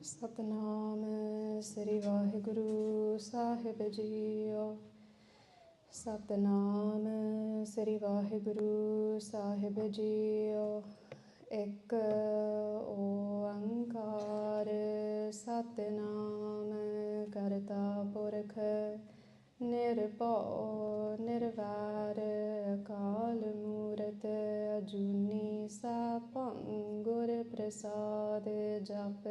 Satnam Sri WhyGuru Sahib Jiyo. Satnam Sri WhyGuru Sahib Jiyo. Ek oankar Satnam Karta Purkh Nirbhau Nirvair Akal Murਤ Ajuni Sapang Gur Prasad Jap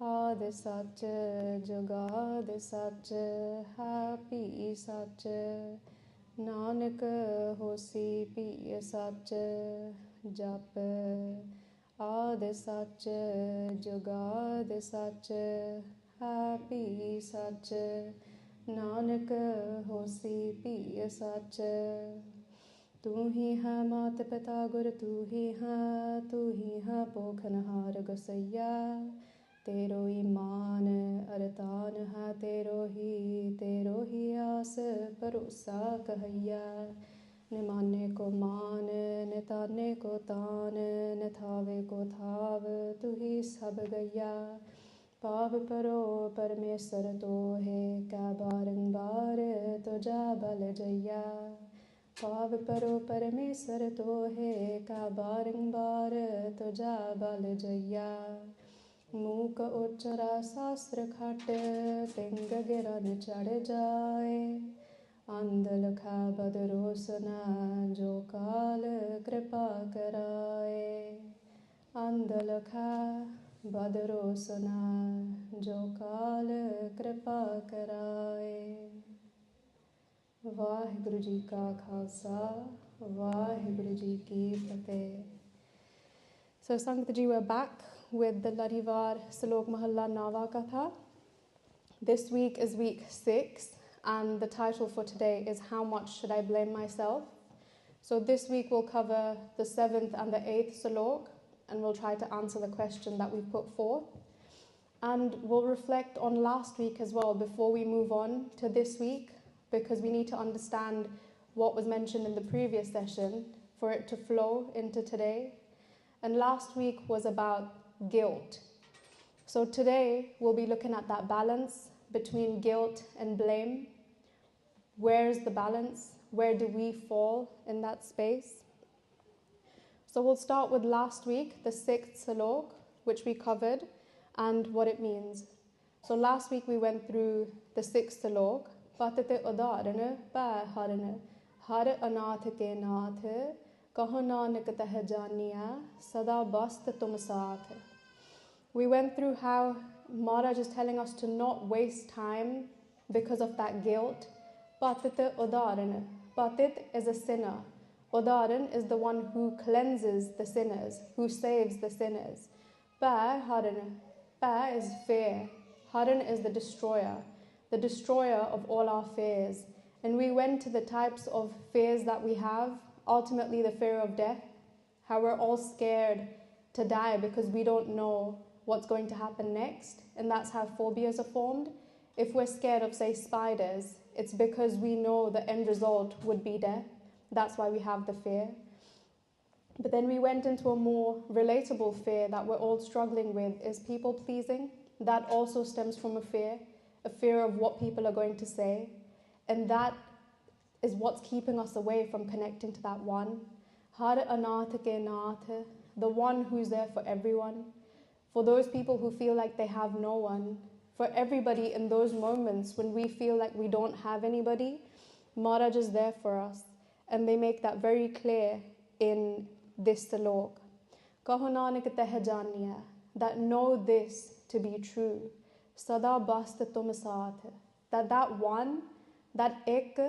ਆਦ ਸੱਚ ਜੁਗਾਦ ਸੱਚ ਹੈ ਭੀ ਸੱਚ ਨਾਨਕ ਹੋਸੀ ਭੀ ਸੱਚ ਜਪ ਆਦ ਸੱਚ ਜੁਗਾਦ ਸੱਚ ਹੈ ਭੀ ਸੱਚ ਨਾਨਕ ਹੋਸੀ ਭੀ ਸੱਚ ਤੂੰ ਹੀ ਹੈ ਮਾਤ ਪਿਤਾ ਗੁਰ ਤੂੰ ਹੀ ਹੈ ਪੋਖਨਹਾਰ ਗਸਈਆ तेरो ईमान अरतान है तेरो ही आस भरोसा कहैया निमाने को मान निताने को तान निथावे को थाव तू ही सब गैया पाव परो परमेश्वर तो है क्या बारंबार तुझा बल जैया पाव परो परमेश्वर तो है क्या बारंबार तुझा बल जैया मूक उच्चरा शास्त्र खट तिंग गिरन चढ़ जाए अंध लखा बदरो सुना जो काल कृपा कराए अंध लखा बदरो सुना जो काल कृपा कराए वाहिगुरु जी का खालसा वाहिगुरु जी की फतेह. So Sangat ji, we're back with the Larivar Salok Mahalla Nava Katha. This week is week 6 and the title for today is How Much Should I Blame Myself? So this week we'll cover the 7th and the 8th Salok and we'll try to answer the question that we put forth. And we'll reflect on last week as well before we move on to this week, because we need to understand what was mentioned in the previous session for it to flow into today. And last week was about guilt. So today we'll be looking at that balance between guilt and blame. Where's the balance? Where do we fall in that space? So we'll start with last week, the 6th Salok, which we covered, and what it means. So last week we went through the 6th Salok. Patate udarana pa harana har anath ke nath kaho nanak teh janiya sada bast tum saath. We went through how Maharaj is telling us to not waste time because of that guilt. Patit udarana. Patit is a sinner. Udaran is the one who cleanses the sinners, who saves the sinners. Pa harana. Pa is fear. Haran is the destroyer of all our fears. And we went to the types of fears that we have. Ultimately, the fear of death, how we're all scared to die because we don't know what's going to happen next, and that's how phobias are formed. If we're scared of, say, spiders, it's because we know the end result would be death. That's why we have the fear. But then we went into a more relatable fear that we're all struggling with, is people pleasing. That also stems from a fear of what people are going to say, and that is what's keeping us away from connecting to that one. Har anath ke nath, the one who's there for everyone. For those people who feel like they have no one, for everybody in those moments when we feel like we don't have anybody, Maharaj is there for us. And they make that very clear in this Salok. Kaho nanak teh janiya, that know this to be true. Sada bast tum saath, that one, that ek,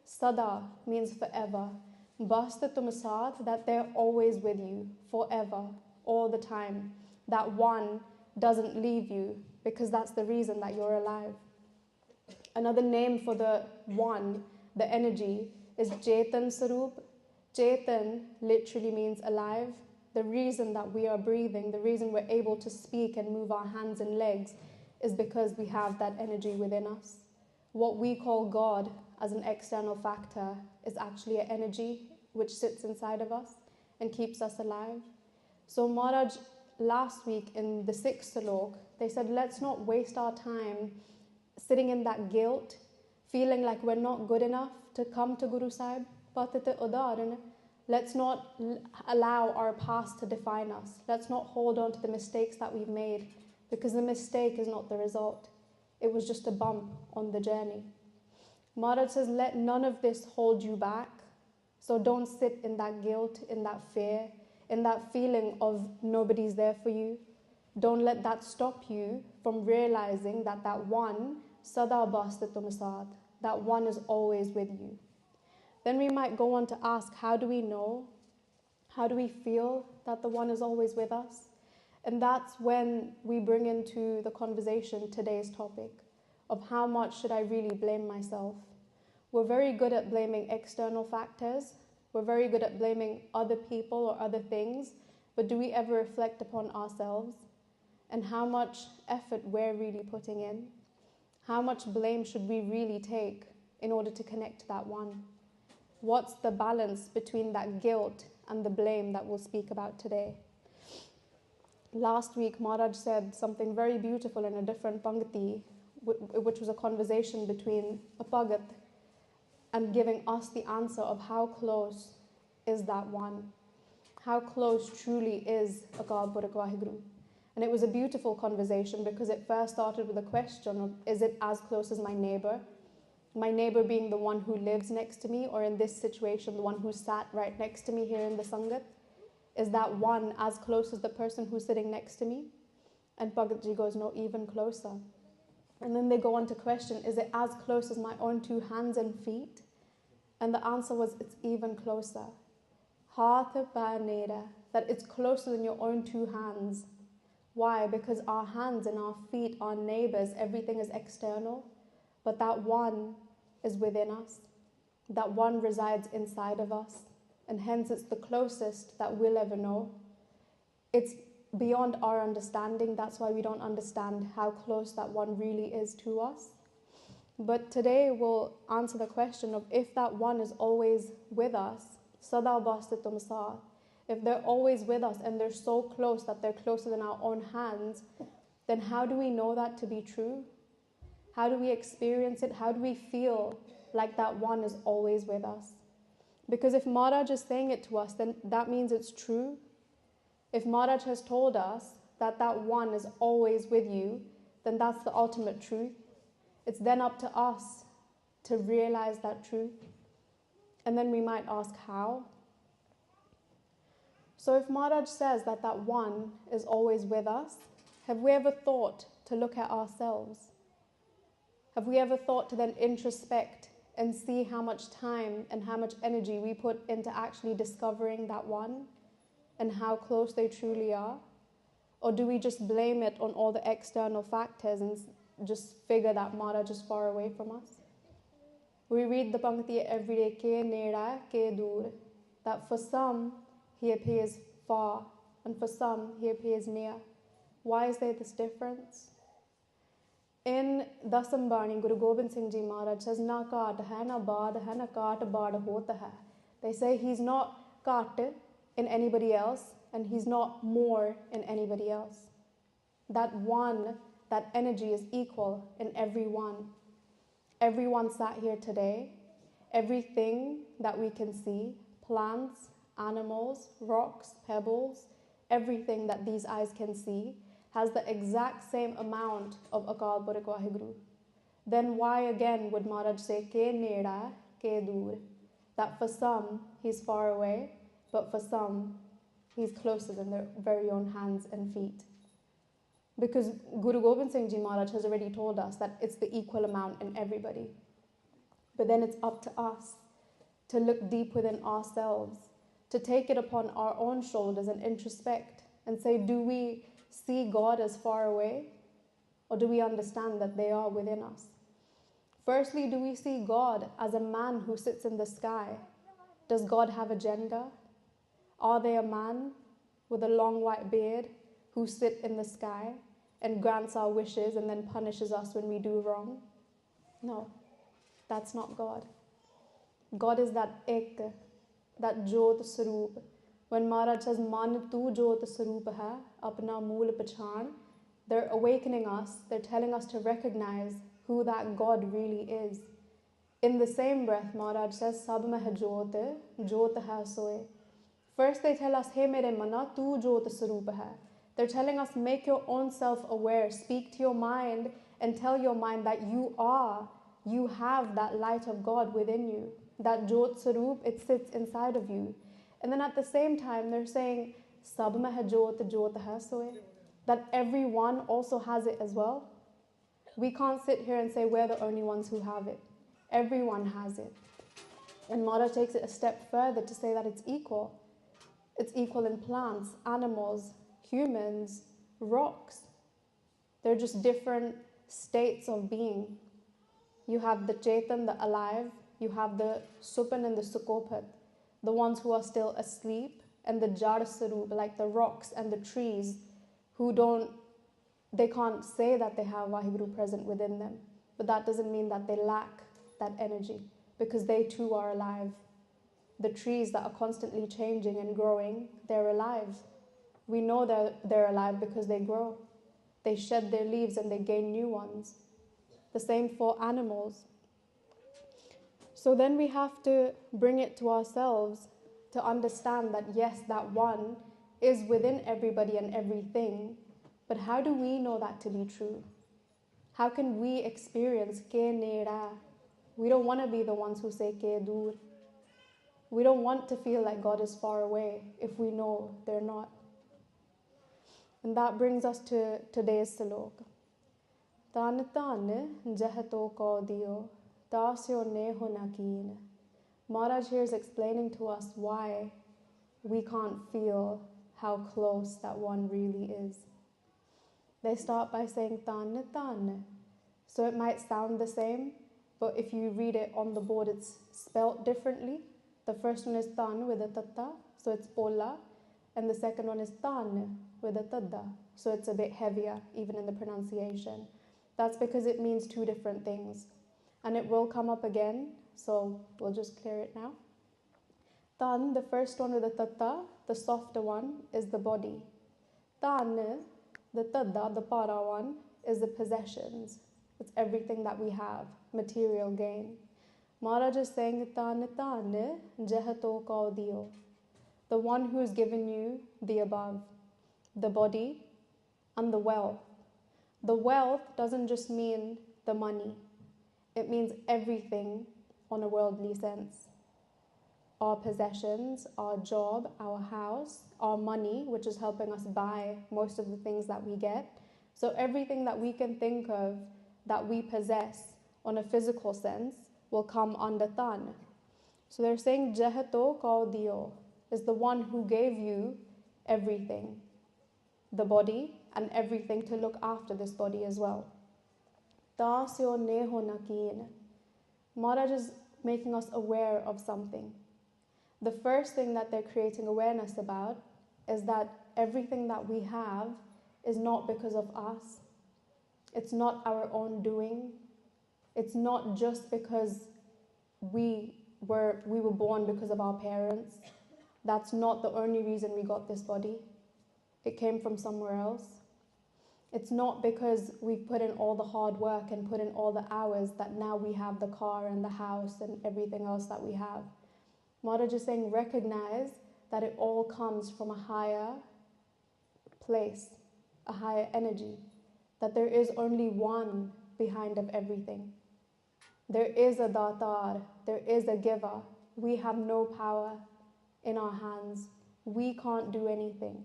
Sada means forever. Basta tum saath, that they're always with you, forever, all the time. That one doesn't leave you, because that's the reason that you're alive. Another name for the one, the energy, is Chetan Sarup. Chetan literally means alive. The reason that we are breathing, the reason we're able to speak and move our hands and legs is because we have that energy within us. What we call God as an external factor is actually an energy which sits inside of us and keeps us alive. So Maharaj last week in the 6th Salok They said, let's not waste our time sitting in that guilt, feeling like we're not good enough to come to Guru Sahib. Let's not allow our past to define us. Let's not hold on to the mistakes that we've made, because the mistake is not the result. It was just a bump on the journey. Maharaj says, let none of this hold you back. So don't sit in that guilt, in that fear, in that feeling of nobody's there for you. Don't let that stop you from realizing that that one, sada bastitum sath, that one is always with you. Then we might go on to ask, how do we know? How do we feel that the one is always with us? And that's when we bring into the conversation today's topic of how much should I really blame myself? We're very good at blaming external factors. We're very good at blaming other people or other things, but do we ever reflect upon ourselves and how much effort we're really putting in? How much blame should we really take in order to connect to that one? What's the balance between that guilt and the blame that we'll speak about today? Last week, Maharaj said something very beautiful in a different Pangati, which was a conversation between a Bhagat and giving us the answer of how close is that one? How close truly is Akal Purakh WhyGuru? And it was a beautiful conversation because it first started with a question of, is it as close as my neighbor? My neighbor being the one who lives next to me, or in this situation, the one who sat right next to me here in the Sangat. Is that one as close as the person who's sitting next to me? And Bhagatji goes, no, even closer. And then they go on to question, is it as close as my own two hands and feet? And the answer was, it's even closer. That it's closer than your own two hands. Why? Because our hands and our feet are neighbors, everything is external. But that one is within us. That one resides inside of us. And hence it's the closest that we'll ever know. It's beyond our understanding. That's why we don't understand how close that one really is to us. But today we'll answer the question of, if that one is always with us, sada bastitum sath, if they're always with us and they're so close that they're closer than our own hands, then how do we know that to be true? How do we experience it? How do we feel like that one is always with us? Because if Maharaj is saying it to us, then that means it's true. If Maharaj has told us that that one is always with you, then that's the ultimate truth. It's then up to us to realize that truth. And then we might ask how. So if Maharaj says that that one is always with us, have we ever thought to look at ourselves? Have we ever thought to then introspect and see how much time and how much energy we put into actually discovering that one and how close they truly are? Or do we just blame it on all the external factors and just figure that Maharaj is far away from us? We read the Pangati every day, ke neda, ke dur, that for some he appears far and for some he appears near. Why is there this difference? In Dasambani, Guru Gobind Singh Ji Maharaj says, na kaat hai, na baad hai, na kaat baad hota hai. They say he's not kaat in anybody else and he's not more in anybody else. That one, that energy is equal in everyone. Everyone sat here today, everything that we can see, plants, animals, rocks, pebbles, everything that these eyes can see, has the exact same amount of Akal Purakh WhyGuru. Then why again would Maharaj say, ke neda, ke dur? That for some, he's far away, but for some, he's closer than their very own hands and feet. Because Guru Gobind Singh Ji Maharaj has already told us that it's the equal amount in everybody. But then it's up to us to look deep within ourselves, to take it upon our own shoulders and introspect and say, do we see God as far away? Or do we understand that they are within us? Firstly, do we see God as a man who sits in the sky? Does God have a gender? Are they a man with a long white beard who sit in the sky and grants our wishes and then punishes us when we do wrong? No, that's not God. God is that ek, that Jot Saroop. When Maharaj says, Man tu Jot Saroop hai, apna mool pachan, They're awakening us. They're telling us to recognize who that God really is. In the same breath, Maharaj says, Sab mein hai jyot, jyot hai soe. First they tell us, Hey mere mana, tu jyot saroop hai. They're telling us, make your own self aware. Speak to your mind and tell your mind that you have that light of God within you. That jyot saroop, it sits inside of you. And then at the same time, they're saying, Sab mein hai jyot, jyot hai soe. That everyone also has it as well. We can't sit here and say we're the only ones who have it. Everyone has it. And Maharaj takes it a step further to say that it's equal. It's equal in plants, animals, humans, rocks. They're just different states of being. You have the Chetan, the alive. You have the Supan and the Sukopat, the ones who are still asleep, and the Jad Sarup, like the rocks and the trees, they can't say that they have WhyGuru present within them. But that doesn't mean that they lack that energy, because they too are alive. The trees that are constantly changing and growing, they're alive. We know that they're alive because they grow. They shed their leaves and they gain new ones. The same for animals. So then we have to bring it to ourselves to understand that yes, that one is within everybody and everything, but how do we know that to be true? How can we experience ke nera? We don't want to be the ones who say ke dur. We don't want to feel like God is far away if we know they're not. And that brings us to today's salok. Tan tan jahato ko dio, tasyo neho nakin. Maharaj here is explaining to us why we can't feel how close that one really is. They start by saying tan tan. So it might sound the same, but if you read it on the board, it's spelt differently. The first one is tan with a tatta, so it's pola, and the second one is tan with a tadda, so it's a bit heavier, even in the pronunciation. That's because it means two different things. And it will come up again, so we'll just clear it now. Tan, the first one with the tatta, the softer one, is the body. Tan, the tadda, the para one, is the possessions. It's everything that we have, material gain. Maharaj is saying, Tan tan jahato ka dio. The one who's given you the above, the body and the wealth. The wealth doesn't just mean the money. It means everything on a worldly sense. Our possessions, our job, our house, our money, which is helping us buy most of the things that we get. So everything that we can think of that we possess on a physical sense will come under tan. So they're saying jahato ka dio is the one who gave you everything, the body and everything to look after this body as well. Tasyo neho nakin. Maharaj is making us aware of something. The first thing that they're creating awareness about is that everything that we have is not because of us. It's not our own doing. It's not just because we were born because of our parents. That's not the only reason we got this body. It came from somewhere else. It's not because we've put in all the hard work and put in all the hours that now we have the car and the house and everything else that we have. Maharaj is saying, recognize that it all comes from a higher place, a higher energy, that there is only one behind of everything. There is a datar, there is a giver. We have no power in our hands. We can't do anything.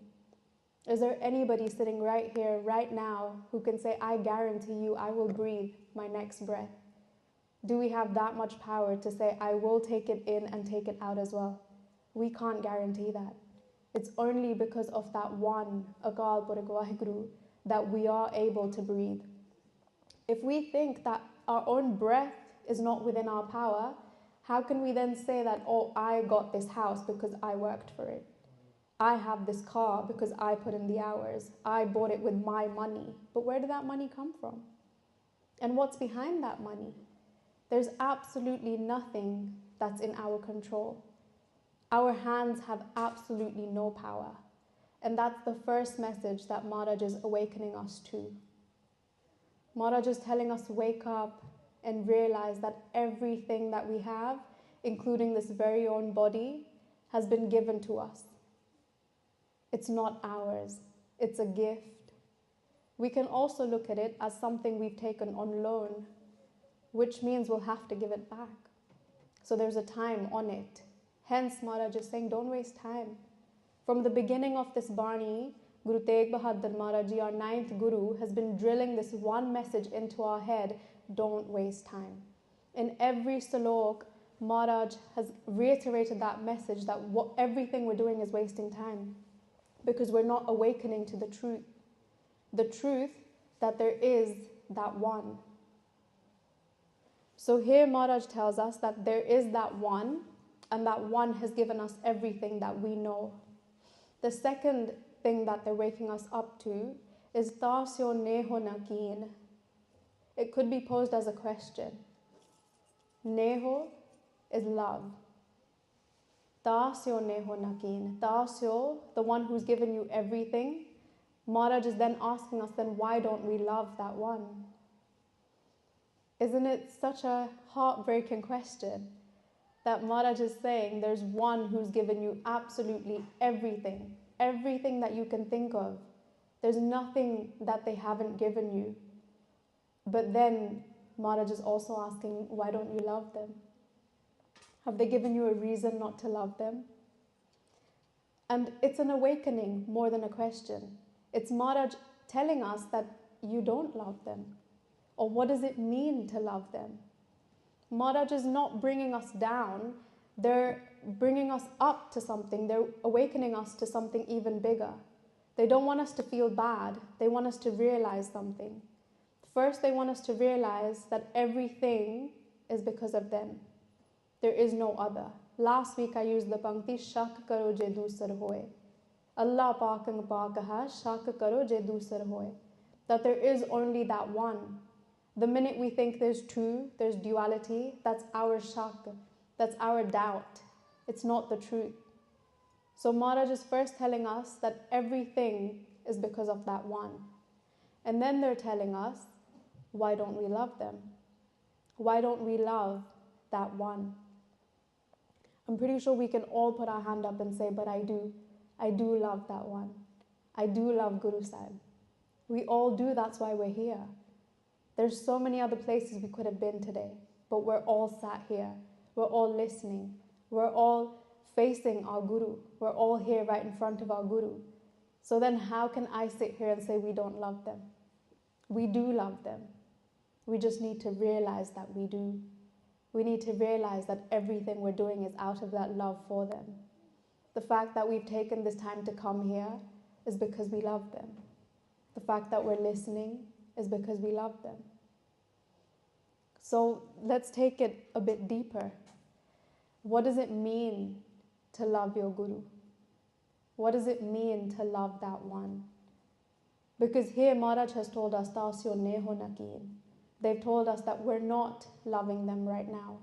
Is there anybody sitting right here, right now, who can say, I guarantee you I will breathe my next breath? Do we have that much power to say, I will take it in and take it out as well? We can't guarantee that. It's only because of that one, Akal Purakh WhyGuru, that we are able to breathe. If we think that our own breath is not within our power, how can we then say that, oh, I got this house because I worked for it? I have this car because I put in the hours. I bought it with my money. But where did that money come from? And what's behind that money? There's absolutely nothing that's in our control. Our hands have absolutely no power. And that's the first message that Maharaj is awakening us to. Maharaj is telling us to wake up and realize that everything that we have, including this very own body, has been given to us. It's not ours. It's a gift. We can also look at it as something we've taken on loan, which means we'll have to give it back. So there's a time on it. Hence, Maharaj is saying, don't waste time. From the beginning of this Bani, Guru Tegh Bahadur Ji, our 9th Guru, has been drilling this one message into our head: don't waste time. In every Salok, Maharaj has reiterated that message that everything we're doing is wasting time, because we're not awakening to the truth. The truth that there is that one. So here Maharaj tells us that there is that one, and that one has given us everything that we know. The second thing that they're waking us up to is Tasyo Neho Nakin. It could be posed as a question. Neho is love. Tasyo Neho Nakin. Tasyo, the one who's given you everything. Maharaj is then asking us, then why don't we love that one? Isn't it such a heartbreaking question? That Maharaj is saying there's one who's given you absolutely everything. Everything that you can think of. There's nothing that they haven't given you. But then Maharaj is also asking, why don't you love them? Have they given you a reason not to love them? And it's an awakening more than a question. It's Maharaj telling us that you don't love them. Or what does it mean to love them? Maharaj is not bringing us down. They're bringing us up to something. They're awakening us to something even bigger. They don't want us to feel bad. They want us to realize something. First, they want us to realize that everything is because of them. There is no other. Last week I used the Pankti, Shak karo je dusar hoye. Allah paakang paakaha, Shak karo je dusar hoye. That there is only that one. The minute we think there's two, there's duality, that's our shak, that's our doubt. It's not the truth. So Maharaj is first telling us that everything is because of that one. And then they're telling us, why don't we love them? Why don't we love that one? I'm pretty sure we can all put our hand up and say, but I do love that one. I do love Guru Sahib. We all do, that's why we're here. There's so many other places we could have been today, but we're all sat here. We're all listening. We're all facing our Guru. We're all here right in front of our Guru. So then how can I sit here and say we don't love them? We do love them. We just need to realize that we do. We need to realize that everything we're doing is out of that love for them. The fact that we've taken this time to come here is because we love them. The fact that we're listening is because we love them. So let's take it a bit deeper. What does it mean to love your Guru? What does it mean to love that one? Because here Maharaj has told us, Tasyo Neho Nakin. They've told us that we're not loving them right now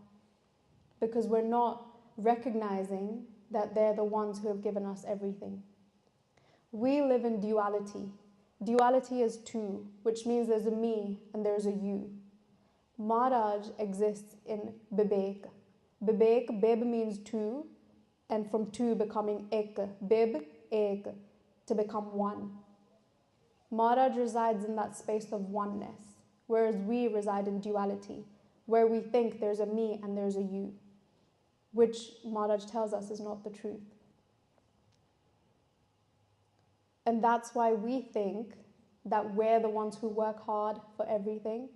because we're not recognizing that they're the ones who have given us everything. We live in duality. Duality is two, which means there's a me and there's a you. Maharaj exists in Bibek. Bibek, Bib means two, and from two becoming ek. Bib, ek, to become one. Maharaj resides in that space of oneness, whereas we reside in duality, where we think there's a me and there's a you, which Maharaj tells us is not the truth. And that's why we think that we're the ones who work hard for everything.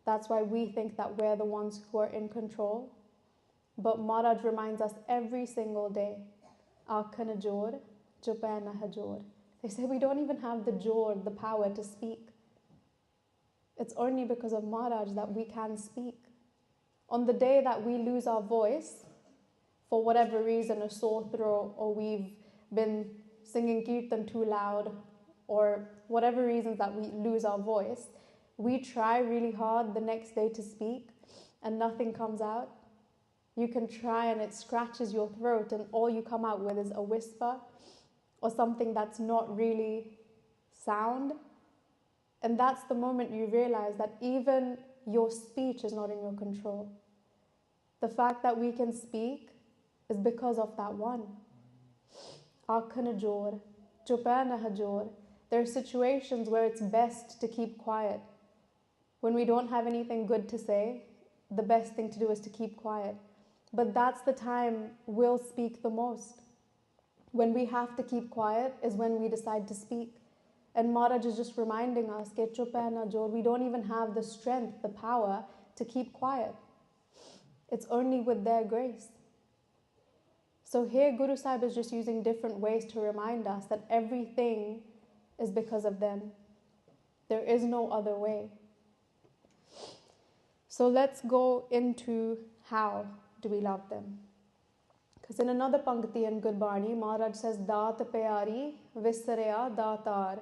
That's why we think that we're the ones who are in control. But Maharaj reminds us every single day, Aakha jor, Jupa na hajor. They say we don't even have the jor, the power to speak. It's only because of Maharaj that we can speak. On the day that we lose our voice, for whatever reason, a sore throat, or we've been singing Kirtan too loud, or whatever reasons that we lose our voice, we try really hard the next day to speak and nothing comes out. You can try and it scratches your throat and all you come out with is a whisper or something that's not really sound. And that's the moment you realize that even your speech is not in your control. The fact that we can speak is because of that one. There are situations where it's best to keep quiet. When we don't have anything good to say, the best thing to do is to keep quiet. But that's the time we'll speak the most. When we have to keep quiet is when we decide to speak. And Maharaj is just reminding us, we don't even have the strength, the power to keep quiet. It's only with their grace. So here Guru Sahib is just using different ways to remind us that everything is because of them. There is no other way. So let's go into how do we love them. Because in another Pankti in Gurbani, Maharaj says, Daat Pyari Visarya Daatar.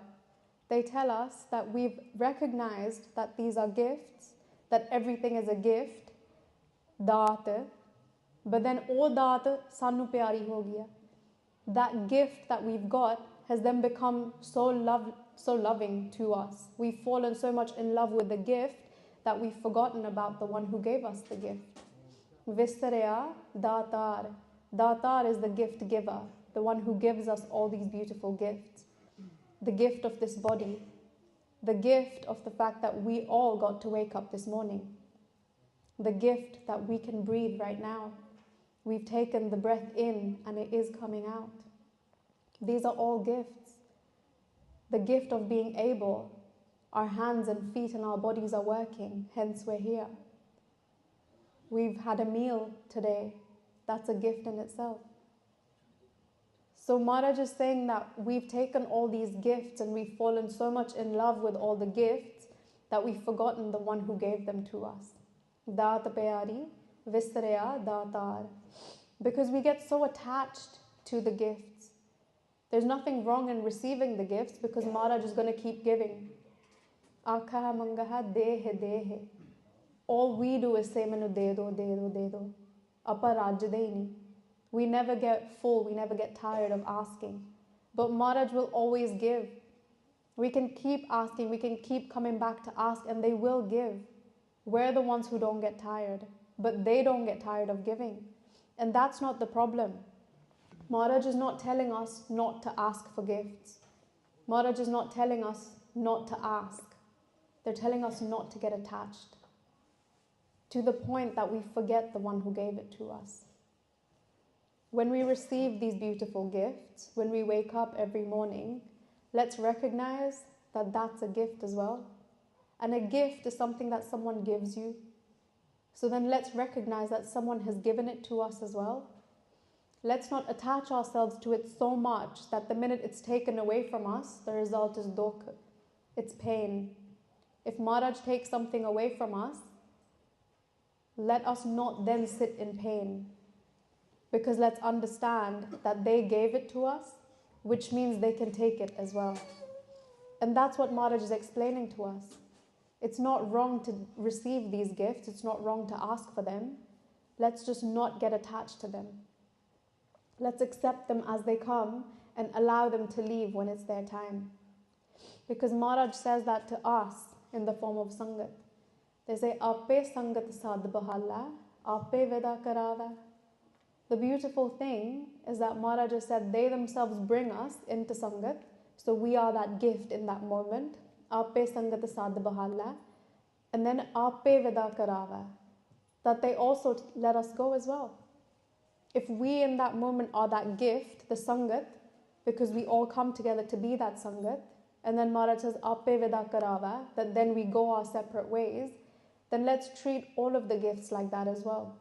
They tell us that we've recognized that these are gifts, that everything is a gift, Daat. But then, oh Daat, Sanu Pyari ho gaya. That gift that we've got has then become so loving to us. We've fallen so much in love with the gift that we've forgotten about the one who gave us the gift. Visarya Daatar. Daatar is the gift giver, the one who gives us all these beautiful gifts. The gift of this body, the gift of the fact that we all got to wake up this morning, the gift that we can breathe right now. We've taken the breath in and it is coming out. These are all gifts. The gift of being able, our hands and feet and our bodies are working, hence we're here. We've had a meal today. That's a gift in itself. So Maharaj is saying that we've taken all these gifts and we've fallen so much in love with all the gifts that we've forgotten the one who gave them to us. Daat Pyari Visarya Daatar. Because we get so attached to the gifts. There's nothing wrong in receiving the gifts because Maharaj is going to keep giving. Akaha mangaha dehe dehe. All we do is say manu de do, de do, de do. Aparaj deini. We never get full, we never get tired of asking. But Maharaj will always give. We can keep asking, we can keep coming back to ask, and they will give. We're the ones who don't get tired, but they don't get tired of giving. And that's not the problem. Maharaj is not telling us not to ask for gifts. Maharaj is not telling us not to ask. They're telling us not to get attached to the point that we forget the one who gave it to us. When we receive these beautiful gifts, when we wake up every morning, let's recognize that that's a gift as well. And a gift is something that someone gives you. So then let's recognize that someone has given it to us as well. Let's not attach ourselves to it so much that the minute it's taken away from us, the result is dukh. It's pain. If Maharaj takes something away from us, let us not then sit in pain. Because let's understand that they gave it to us, which means they can take it as well. And that's what Maharaj is explaining to us. It's not wrong to receive these gifts. It's not wrong to ask for them. Let's just not get attached to them. Let's accept them as they come and allow them to leave when it's their time. Because Maharaj says that to us in the form of Sangat. They say, Ape Sangat Sad Bahalla, Ape Veda Karava. The beautiful thing is that Maharaj has said they themselves bring us into Sangat. So we are that gift in that moment. Ape Sangat Sad Bahalla. And then Ape Veda Karava. That they also let us go as well. If we in that moment are that gift, the Sangat, because we all come together to be that Sangat, and then Maharaj says Ape Veda Karava, that then we go our separate ways, then let's treat all of the gifts like that as well.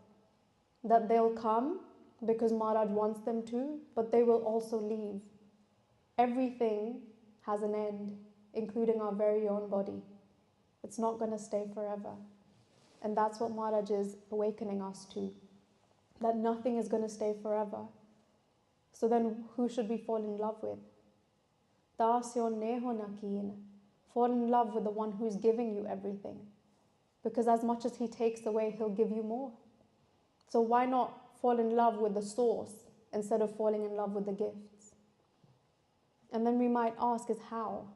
That they'll come because Maharaj wants them to, but they will also leave. Everything has an end, including our very own body. It's not going to stay forever. And that's what Maharaj is awakening us to. That nothing is going to stay forever. So then who should we fall in love with? Dasyon neho nakin. Fall in love with the one who's giving you everything. Because as much as he takes away, he'll give you more. So why not fall in love with the source instead of falling in love with the gifts? And then we might ask is how?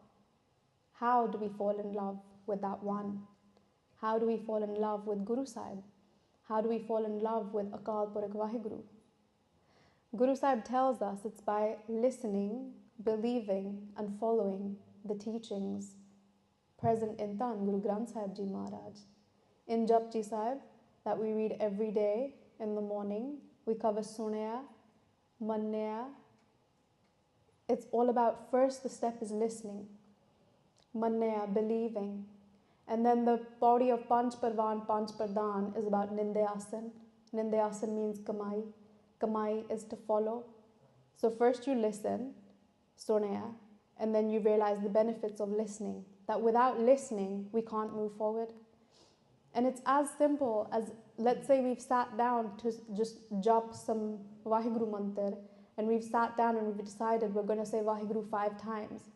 How do we fall in love with that one? How do we fall in love with Guru Sahib? How do we fall in love with Akal Purakh WhyGuru? Guru Sahib tells us it's by listening, believing and following the teachings present in Tan Guru Granth Sahib Ji Maharaj. In Japji Sahib that we read every day in the morning, we cover Sunaya, Mannaya. It's all about, first the step is listening, Mannaya, believing. And then the body of Panch Parvan, Panch Pradhan is about Nindayasan. Nindayasan means Kamai. Kamai is to follow. So first you listen, Sunaya, and then you realize the benefits of listening. That without listening, we can't move forward. And it's as simple as, let's say we've sat down to just jap some WhyGuru mantra, and we've sat down and we've decided we're going to say WhyGuru 5 times.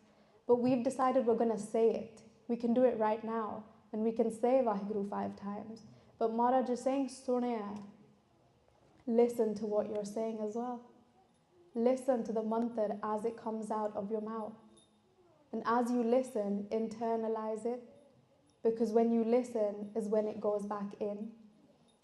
But we've decided we're going to say it. We can do it right now, and we can say WhyGuru 5 times. But Maharaj is saying, Sunaya, listen to what you're saying as well. Listen to the mantra as it comes out of your mouth. And as you listen, internalize it. Because when you listen is when it goes back in.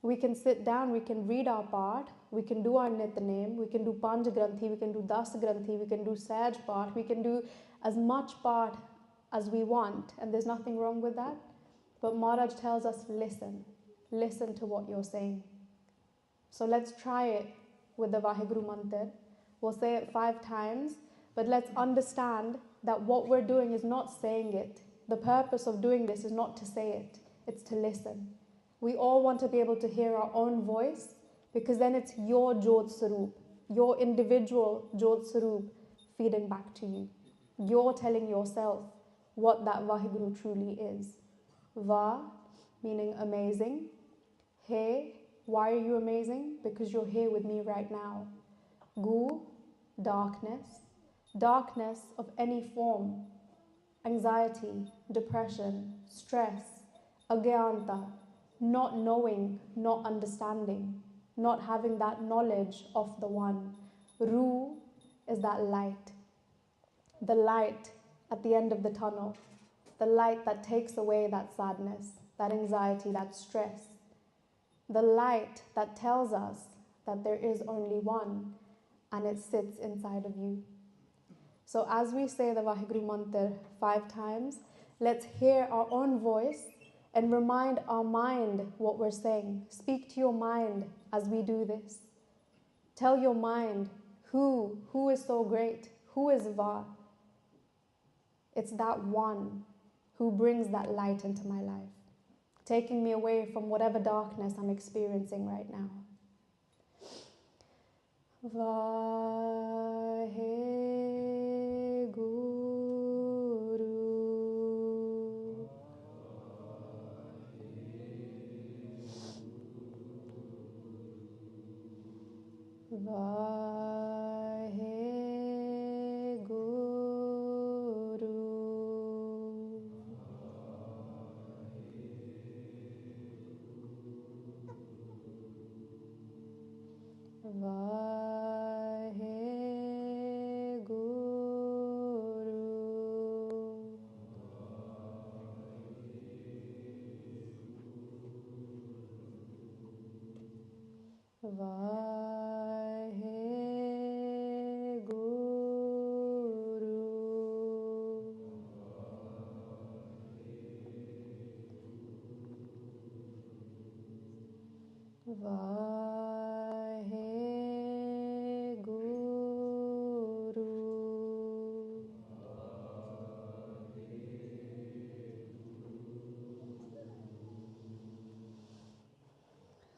We can sit down, we can read our part, we can do our Nitnem, we can do Panj Granthi, we can do Das Granthi, we can do Saj part, we can do as much part as we want, and there's nothing wrong with that. But Maharaj tells us, listen to what you're saying. So let's try it with the WhyGuru mantra. We'll say it 5 times, but let's understand that what we're doing is not saying it. The purpose of doing this is not to say it, it's to listen. We all want to be able to hear our own voice, because then it's your Jot Sarup, your individual Jot Sarup feeding back to you. You're telling yourself what that WhyGuru truly is. Va, meaning amazing. He, why are you amazing? Because you're here with me right now. Gu, darkness. Darkness of any form. Anxiety, depression, stress, agyanta, not knowing, not understanding, not having that knowledge of the one. Ru is that light. The light at the end of the tunnel. The light that takes away that sadness, that anxiety, that stress. The light that tells us that there is only one and it sits inside of you. So as we say the WhyGuru mantra 5 times, let's hear our own voice and remind our mind what we're saying. Speak to your mind as we do this. Tell your mind who is so great, who is Va. It's that one who brings that light into my life, taking me away from whatever darkness I'm experiencing right now. WhyGuru.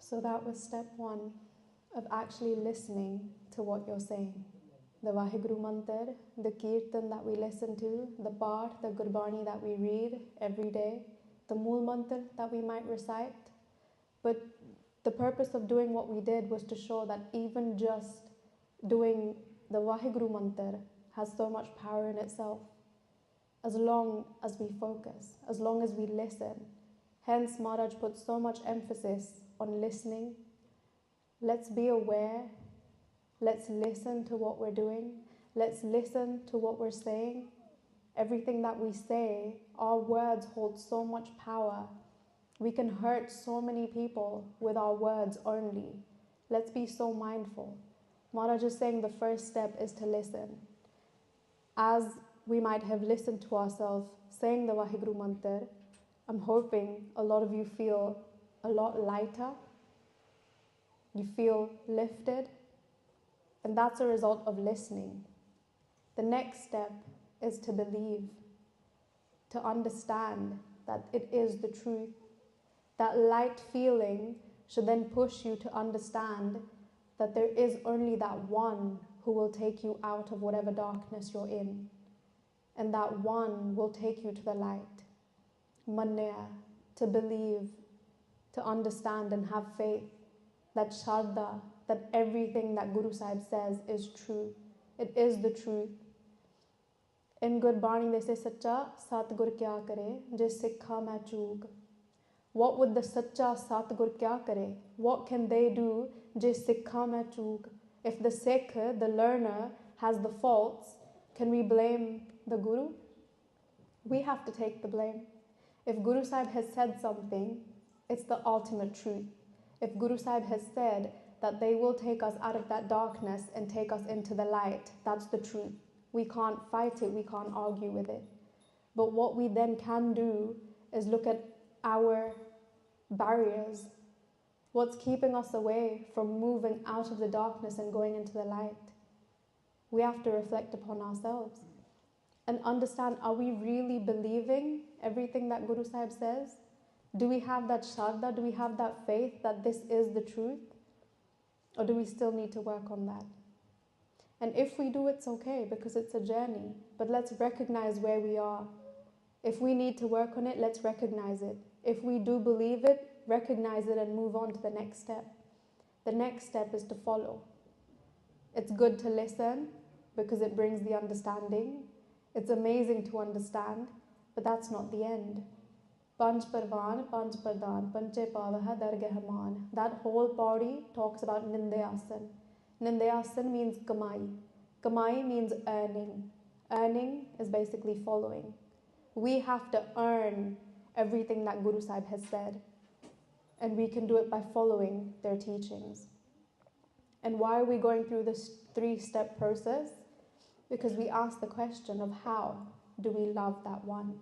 So that was step 1 of actually listening to what you're saying. The WhyGuru mantra, the Kirtan that we listen to, the part, the Gurbani that we read every day, the Mool mantra that we might recite. But the purpose of doing what we did was to show that even just doing the WhyGuru mantra has so much power in itself, as long as we focus, as long as we listen. Hence, Maharaj put so much emphasis on listening. Let's be aware. Let's listen to what we're doing. Let's listen to what we're saying. Everything that we say, our words hold so much power. We can hurt so many people with our words only. Let's be so mindful. Maharaj is saying the first step is to listen. As we might have listened to ourselves saying the WhyGuru mantra, I'm hoping a lot of you feel a lot lighter. You feel lifted. And that's a result of listening. The next step is to believe, to understand that it is the truth. That light feeling should then push you to understand that there is only that one who will take you out of whatever darkness you're in. And that one will take you to the light. Manya, to believe, to understand and have faith, that Shraddha, that everything that Guru Sahib says is true. It is the truth. In Gurbani they say, Sacha Satgur kya kare, je Sikha main choog. What would the Sacha Satgur kya kare? What can they do, je Sikha main choog? If the Sikh, the learner, has the faults, can we blame the Guru? We have to take the blame. If Guru Sahib has said something, it's the ultimate truth. If Guru Sahib has said that they will take us out of that darkness and take us into the light, that's the truth. We can't fight it, we can't argue with it. But what we then can do is look at our barriers. What's keeping us away from moving out of the darkness and going into the light? We have to reflect upon ourselves and understand, are we really believing everything that Guru Sahib says? Do we have that shraddha? Do we have that faith that this is the truth? Or do we still need to work on that? And if we do, it's okay, because it's a journey. But let's recognize where we are. If we need to work on it, let's recognize it. If we do believe it, recognize it and move on to the next step. The next step is to follow. It's good to listen because it brings the understanding. It's amazing to understand, but that's not the end. Panch Parvan, Panch Pradhan, Panche Pavaha, Dargahaman. That whole body talks about Nindayasan. Nindayasan means Kamai. Kamai means earning. Earning is basically following. We have to earn everything that Guru Sahib has said. And we can do it by following their teachings. And why are we going through this 3-step process? Because we ask the question of how do we love that one?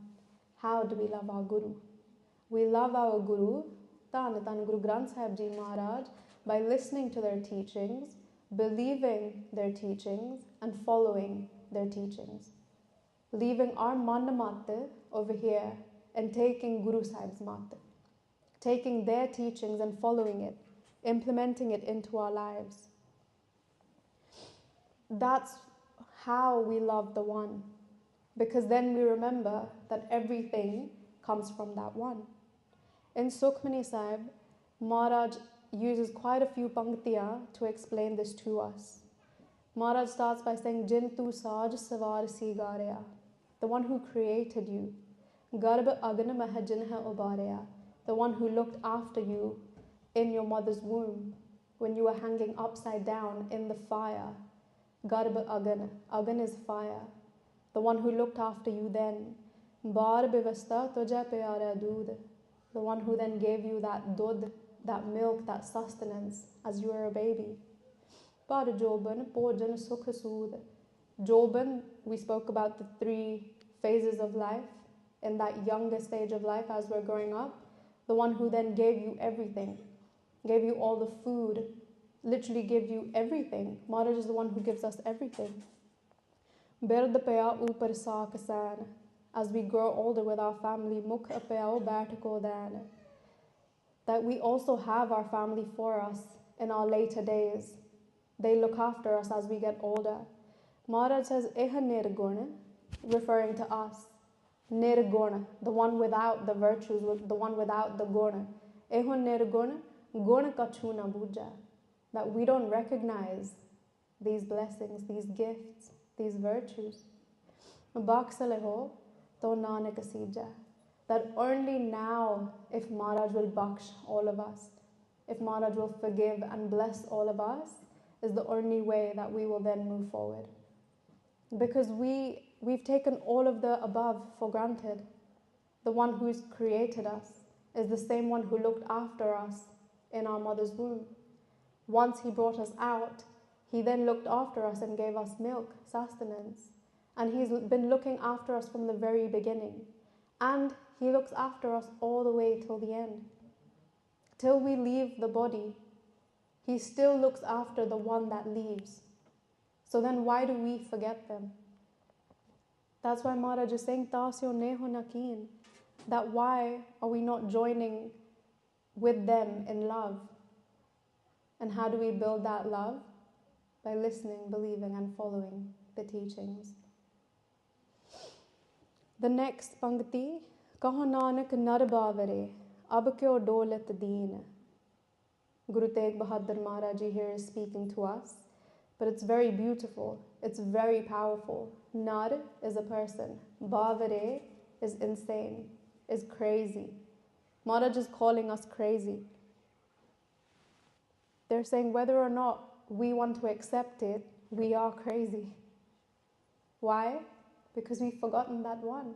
How do we love our Guru? We love our Guru, Tan Guru Granth Sahib Ji Maharaj, by listening to their teachings, believing their teachings, and following their teachings. Leaving our Manna Mata over here and taking Guru Sahib's Mata. Taking their teachings and following it, implementing it into our lives. That's how we love the one. Because then we remember that everything comes from that one. In Sukhmani Sahib, Maharaj uses quite a few panktiya to explain this to us. Maharaj starts by saying, Jin tu saj savar si garya, the one who created you. Garbh agna mah jin hai ubarya, the one who looked after you in your mother's womb, when you were hanging upside down in the fire. Garbh agna, agna is fire. The one who looked after you then. Bar bivasta tuja pyara doodh, the one who then gave you that dud, that milk, that sustenance as you were a baby. Par joban pojan sukh sood. Joban, we spoke about the 3 phases of life, in that younger stage of life as we're growing up. The one who then gave you everything, gave you all the food, literally gave you everything. Maharaj is the one who gives us everything. Bird paya upar saakasan. As we grow older with our family, mukh apayao baitako dan. That we also have our family for us in our later days. They look after us as we get older. Maharaj says, Eha nirguna, referring to us. Nirguna, the one without the virtues, the one without the guna. Eho nirguna, guna kachuna buja. That we don't recognize these blessings, these gifts, these virtues. Baksaleho, to Nanak Sija. That only now, if Maharaj will baksh all of us, if Maharaj will forgive and bless all of us, is the only way that we will then move forward. because we've taken all of the above for granted. The one who's created us is the same one who looked after us in our mother's womb. Once he brought us out, he then looked after us and gave us milk, sustenance. And he's been looking after us from the very beginning. And he looks after us all the way till the end. Till we leave the body, he still looks after the one that leaves. So then why do we forget them? That's why Maharaj is saying, Tasyo neho nakin, that why are we not joining with them in love? And how do we build that love? By listening, believing, and following the teachings. The next Pangti, Kaho Nanak nar bavare, ab kyo dolat deen. Guru Tegh Bahadur Maharaj Ji here is speaking to us, but it's very beautiful, it's very powerful. Nar is a person, bavare is insane, is crazy. Maharaj is calling us crazy. They're saying whether or not we want to accept it, we are crazy. Why? Because we've forgotten that one.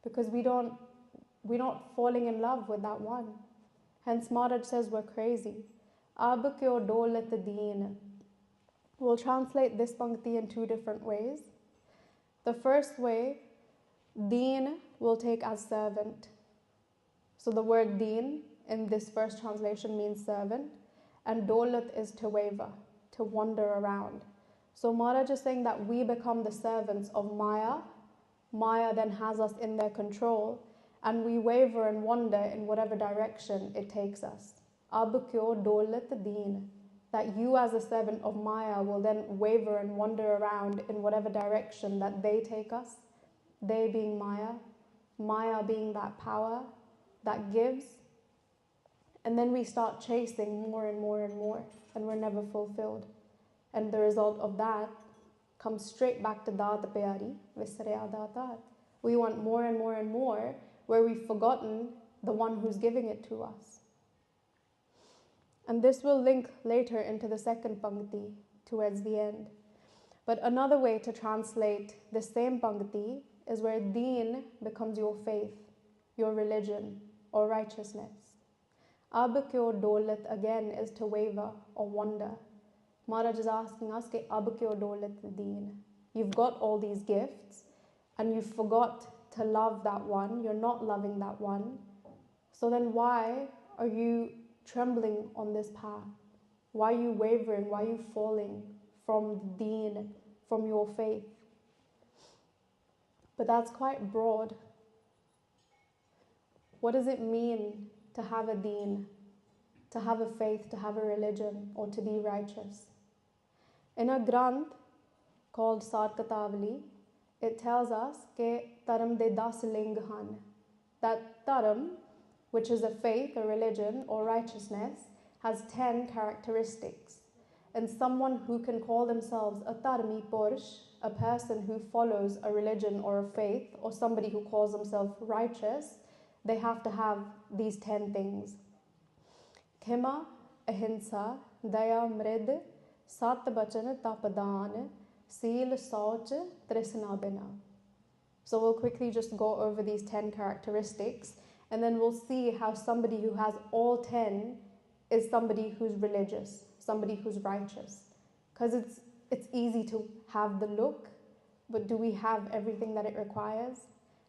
Because we're not falling in love with that one. Hence Maharaj says we're crazy. Ab kyo dolat deen. We'll translate this Pangti in two different ways. The first way, deen will take as servant. So the word deen in this first translation means servant. And dolat is to waver, to wander around. So Maharaj is saying that we become the servants of Maya. Maya then has us in their control, and we waver and wander in whatever direction it takes us. Ab kyo dolat deen. That you as a servant of Maya will then waver and wander around in whatever direction that they take us. They being Maya, Maya being that power that gives. And then we start chasing more and more and more, and we're never fulfilled. And the result of that comes straight back to Data Pyari, Visarya Datar. We want more and more and more, where we've forgotten the one who's giving it to us. And this will link later into the second Pangti, towards the end. But another way to translate the same Pangti is where deen becomes your faith, your religion, or righteousness. Ab kyo dolat again is to waver or wander. Maharaj is asking us, ab kyo dolat deen. You've got all these gifts and you forgot to love that one. You're not loving that one. So then why are you trembling on this path? Why are you wavering? Why are you falling from the deen, from your faith? But that's quite broad. What does it mean to have a deen, to have a faith, to have a religion, or to be righteous? In a granth called Sarkatavali, it tells us that taram de das ling han, that taram, which is a faith, a religion, or righteousness, has 10 characteristics. And someone who can call themselves a tarmi purush, a person who follows a religion or a faith, or somebody who calls themselves righteous, they have to have these 10 things. Khima, ahimsa, daya, mrid, sat bachan, tapadan, seal, sauch, trisna bina. So we'll quickly just go over these 10 characteristics, and then we'll see how somebody who has all 10 is somebody who's religious, somebody who's righteous. Because it's easy to have the look, but do we have everything that it requires?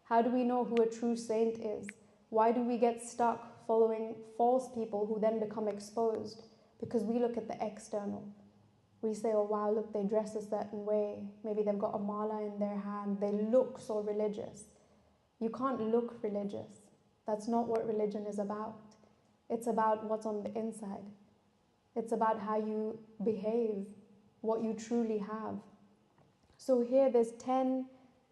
How do we know who a true saint is? Why do we get stuck following false people who then become exposed? Because we look at the external. We say, oh wow, look, they dress a certain way. Maybe they've got a mala in their hand. They look so religious. You can't look religious. That's not what religion is about. It's about what's on the inside. It's about how you behave, what you truly have. So here there's 10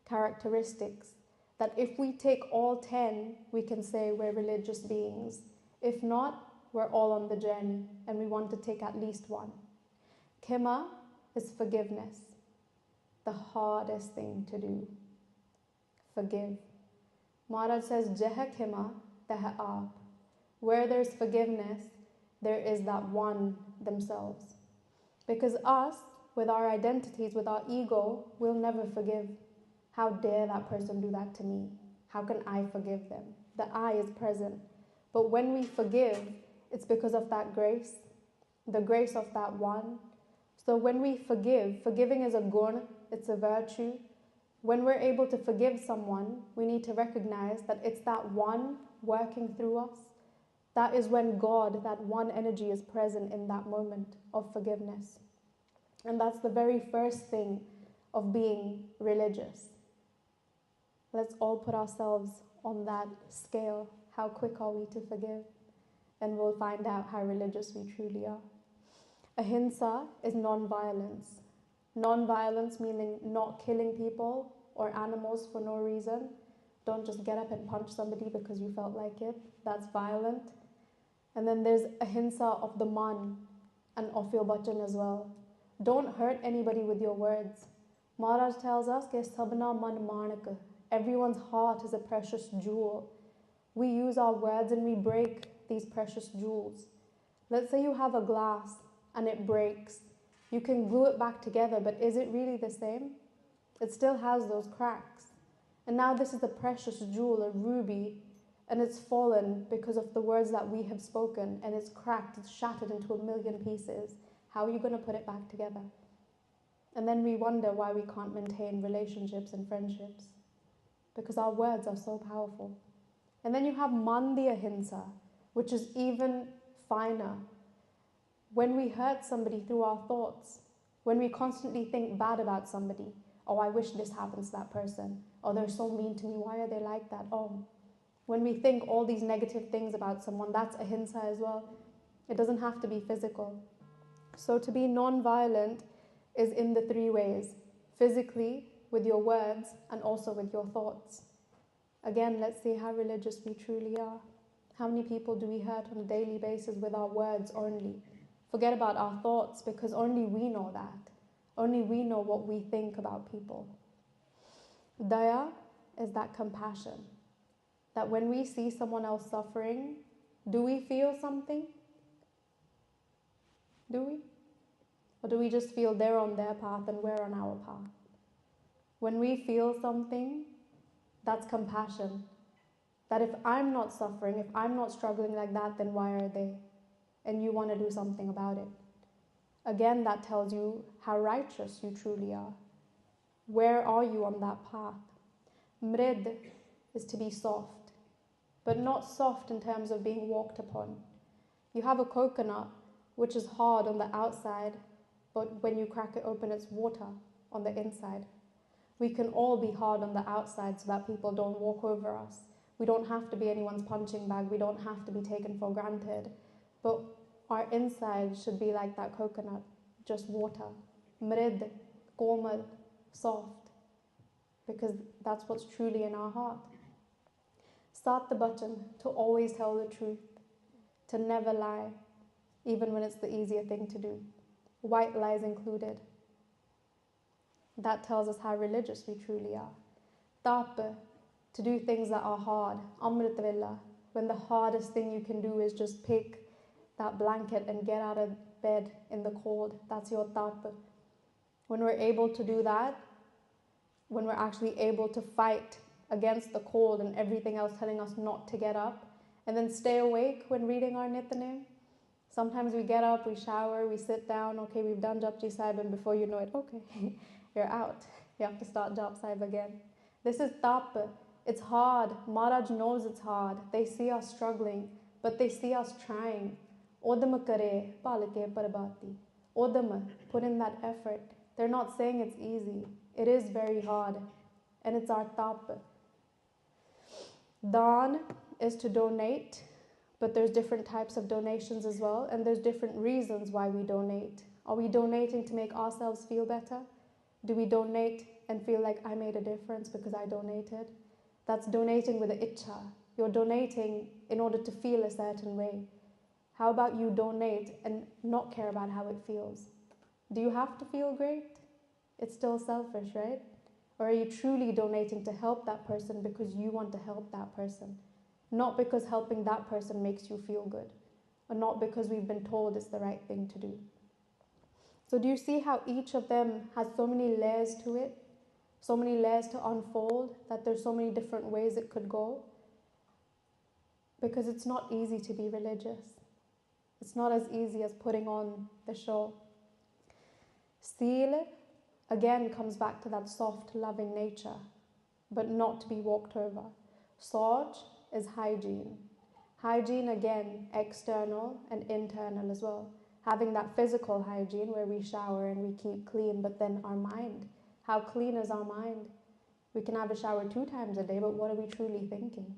characteristics that if we take all 10, we can say we're religious beings. If not, we're all on the journey and we want to take at least one. Khima is forgiveness, the hardest thing to do. Forgive. Maharaj says, Jeha khima, teha aap. Where there's forgiveness, there is that one themselves. Because us, with our identities, with our ego, we'll never forgive. How dare that person do that to me? How can I forgive them? The I is present. But when we forgive, it's because of that grace, the grace of that one. So when we forgive, forgiving is a gun, it's a virtue. When we're able to forgive someone, we need to recognize that it's that one working through us. That is when God, that one energy, is present in that moment of forgiveness. And that's the very first thing of being religious. Let's all put ourselves on that scale. How quick are we to forgive? And we'll find out how religious we truly are. Ahimsa is non-violence. Non-violence meaning not killing people or animals for no reason. Don't just get up and punch somebody because you felt like it. That's violent. And then there's ahimsa of the man and of your bachan as well. Don't hurt anybody with your words. Maharaj tells us, Ke sabna man manak. Everyone's heart is a precious jewel. We use our words and we break these precious jewels. Let's say you have a glass and it breaks. You can glue it back together, but is it really the same? It still has those cracks. And now this is a precious jewel, a ruby, and it's fallen because of the words that we have spoken, and it's cracked, it's shattered into a million pieces. How are you going to put it back together? And then we wonder why we can't maintain relationships and friendships, because our words are so powerful. And then you have mandi ahimsa, which is even finer. When we hurt somebody through our thoughts, when we constantly think bad about somebody, oh, I wish this happens to that person, oh, they're so mean to me, why are they like that? Oh, when we think all these negative things about someone, that's ahimsa as well. It doesn't have to be physical. So to be non-violent is in the three ways: physically, with your words, and also with your thoughts. Again, let's see how religious we truly are. How many people do we hurt on a daily basis with our words only? Forget about our thoughts, because only we know that. Only we know what we think about people. Daya is that compassion. That when we see someone else suffering, do we feel something? Do we? Or do we just feel they're on their path and we're on our path? When we feel something, that's compassion. That if I'm not suffering, if I'm not struggling like that, then why are they? And you want to do something about it. Again, that tells you how righteous you truly are. Where are you on that path? Mrid is to be soft, but not soft in terms of being walked upon. You have a coconut, which is hard on the outside, but when you crack it open, it's water on the inside. We can all be hard on the outside so that people don't walk over us. We don't have to be anyone's punching bag. We don't have to be taken for granted. But our inside should be like that coconut, just water. Mrid, komal, soft. Because that's what's truly in our heart. Start the button to always tell the truth, to never lie, even when it's the easier thing to do. White lies included. That tells us how religious we truly are. Tapa, to do things that are hard. Amritvilla, when the hardest thing you can do is just pick that blanket and get out of bed in the cold. That's your tapa. When we're able to do that, when we're actually able to fight against the cold and everything else telling us not to get up, and then stay awake when reading our Nitnem. Sometimes we get up, we shower, we sit down, okay, we've done Japji Sahib, and before you know it, okay, you're out. You have to start Jap Sahib again. This is tapa. It's hard. Maharaj knows it's hard. They see us struggling, but they see us trying. Odam kare, palake parabati. Odam, put in that effort. They're not saying it's easy. It is very hard, and it's our tapa. Dan is to donate, but there's different types of donations as well, and there's different reasons why we donate. Are we donating to make ourselves feel better? Do we donate and feel like I made a difference because I donated? That's donating with an itcha. You're donating in order to feel a certain way. How about you donate and not care about how it feels? Do you have to feel great? It's still selfish, right? Or are you truly donating to help that person because you want to help that person? Not because helping that person makes you feel good, or not because we've been told it's the right thing to do. So do you see how each of them has so many layers to it? So many layers to unfold, that there's so many different ways it could go? Because it's not easy to be religious. It's not as easy as putting on the show. Seal, again, comes back to that soft, loving nature, but not to be walked over. Soj is hygiene. Hygiene, again, external and internal as well. Having that physical hygiene where we shower and we keep clean, but then our mind. How clean is our mind? We can have a shower 2 times a day, but what are we truly thinking?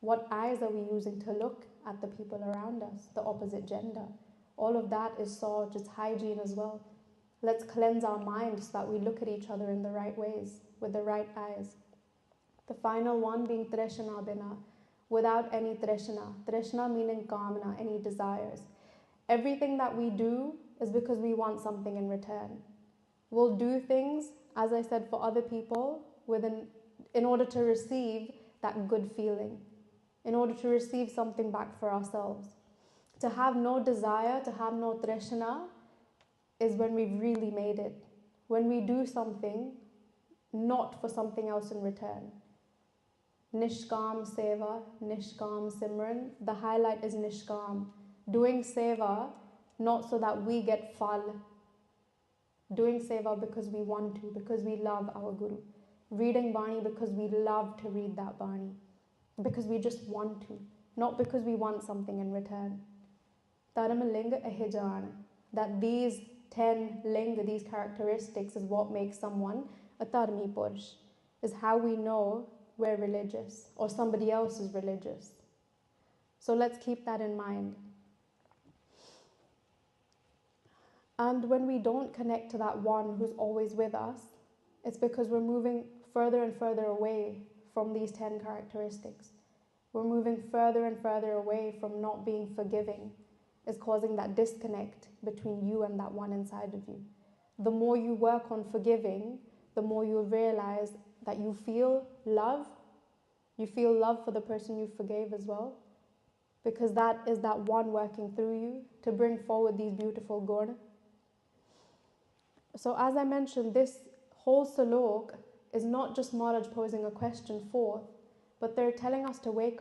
What eyes are we using to look at the people around us, the opposite gender? All of that is Soj, it's hygiene as well. Let's cleanse our mind so that we look at each other in the right ways, with the right eyes. The final one being Trishna Bina, without any Trishna. Trishna meaning Kamana, any desires. Everything that we do is because we want something in return. We'll do things, as I said, for other people in order to receive that good feeling, in order to receive something back for ourselves. To have no desire, to have no Trishna, is when we've really made it. When we do something not for something else in return. Nishkam Seva, Nishkam Simran. The highlight is Nishkam. Doing Seva not so that we get phal. Doing Seva because we want to, because we love our Guru. Reading Bani because we love to read that Bani. Because we just want to, not because we want something in return. Dharmalinga Ahijana. That these 10 linga, these characteristics, is what makes someone a Dharmi Purush, is how we know we're religious or somebody else is religious. So let's keep that in mind. And when we don't connect to that one who's always with us, it's because we're moving further and further away from these 10 characteristics. We're moving further and further away from not being forgiving. Is causing that disconnect between you and that one inside of you. The more you work on forgiving, the more you'll realize that you feel love. You feel love for the person you forgave as well, because that is that one working through you to bring forward these beautiful gurna. So as I mentioned, this whole salok is not just Maharaj posing a question forth, but they're telling us to wake up.